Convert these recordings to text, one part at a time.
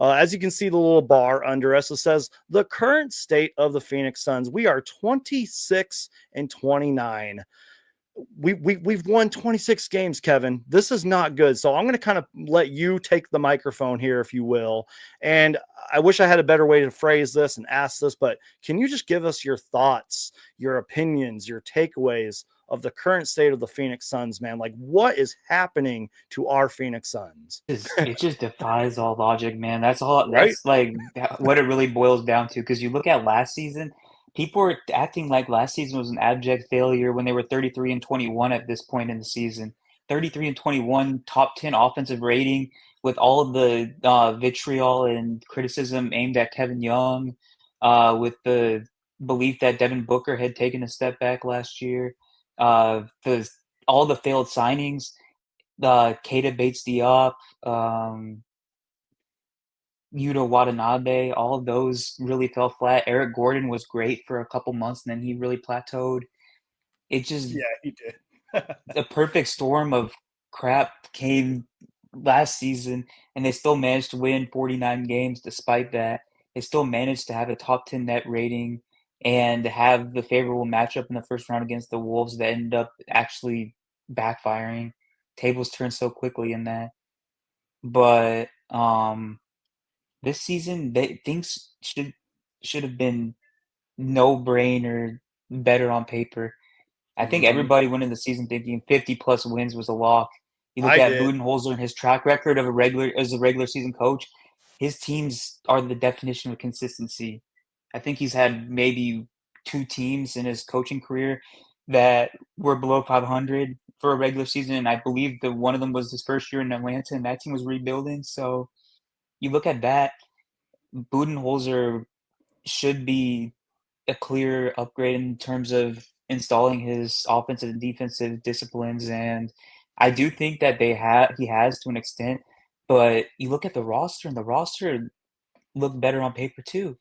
As you can see, the little bar under us, it says the current state of the Phoenix Suns. We are 26-29. We've won 26 games, Kevin. This is not good. So I'm going to kind of let you take the microphone here, if you will. And I wish I had a better way to phrase this and ask this, but can you just give us your thoughts, your opinions, your takeaways of the current state of the Phoenix Suns, man? Like, what is happening to our Phoenix Suns? It just defies all logic, man. That's all. Right? That's like what it really boils down to. Because you look at last season, people were acting like last season was an abject failure when they were 33-21 at this point in the season. 33-21, top 10 offensive rating with all of the vitriol and criticism aimed at Kevin Young, with the belief that Devin Booker had taken a step back last year, the all the failed signings, Keita Bates-Diop, Yuta Watanabe, all of those really fell flat. Eric Gordon was great for a couple months, and then he really plateaued. It just Yeah, he did. the perfect storm of crap came last season, and they still managed to win 49 games despite that. They still managed to have a top 10 net rating and have the favorable matchup in the first round against the Wolves that ended up actually backfiring. Tables turned so quickly in that. But this season, things should have been no-brainer, better on paper. I think Mhm. everybody went into the season thinking 50+ wins was a lock. You look I at did. Budenholzer and his track record of as a regular season coach, his teams are the definition of consistency. I think he's had maybe 2 teams in his coaching career that were below 500 for a regular season, and I believe that one of them was his first year in Atlanta, and that team was rebuilding. So you look at that, Budenholzer should be a clear upgrade in terms of installing his offensive and defensive disciplines, and I do think that he has to an extent, but you look at the roster, and the roster looked better on paper too.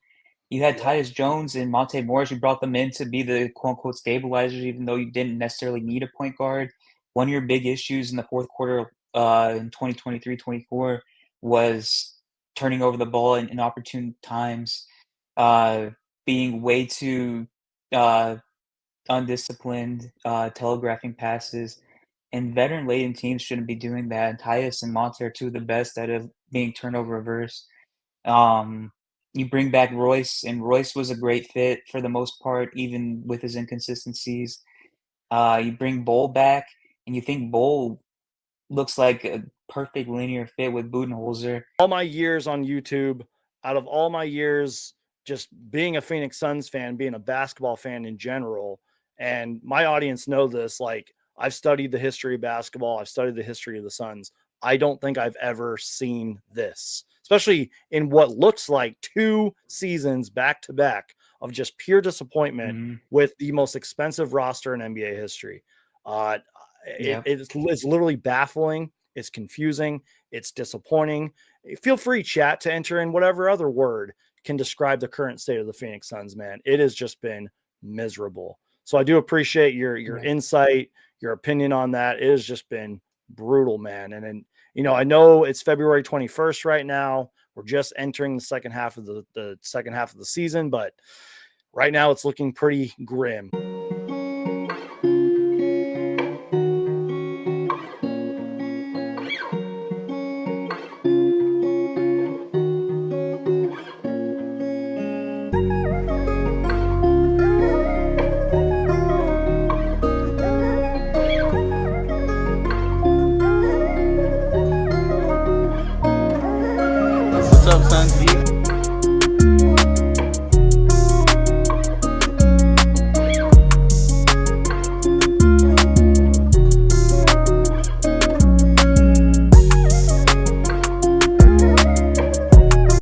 You had Yeah. Tyus Jones and Monte Morris, you brought them in to be the quote unquote stabilizers, even though you didn't necessarily need a point guard. One of your big issues in the fourth quarter in 2023-24 was turning over the ball in inopportune times, uh, being way too uh, undisciplined, telegraphing passes. And veteran-laden teams shouldn't be doing that. And Tyus and Monte are two of the best at being turnover averse. Um, you bring back Royce, and Royce was a great fit for the most part, even with his inconsistencies. You bring Bull back, and you think Bull looks like a perfect linear fit with Budenholzer. All my years on YouTube, out of all my years just being a Phoenix Suns fan, being a basketball fan in general, and my audience know this, like I've studied the history of basketball, I've studied the history of the Suns. I don't think I've ever seen this, especially in what looks like 2 seasons back to back of just pure disappointment Mhm. with the most expensive roster in NBA history. Uh, Yep. it's literally baffling. It's confusing. It's disappointing. Feel free, chat, to enter in whatever other word can describe the current state of the Phoenix Suns, man. It has just been miserable. So I do appreciate your Yeah. insight, your opinion on that. It has just been brutal, man. And then, I know it's February 21st right now. We're just entering the second half of the second half of the season, but right now it's looking pretty grim. What's up, son? Geek?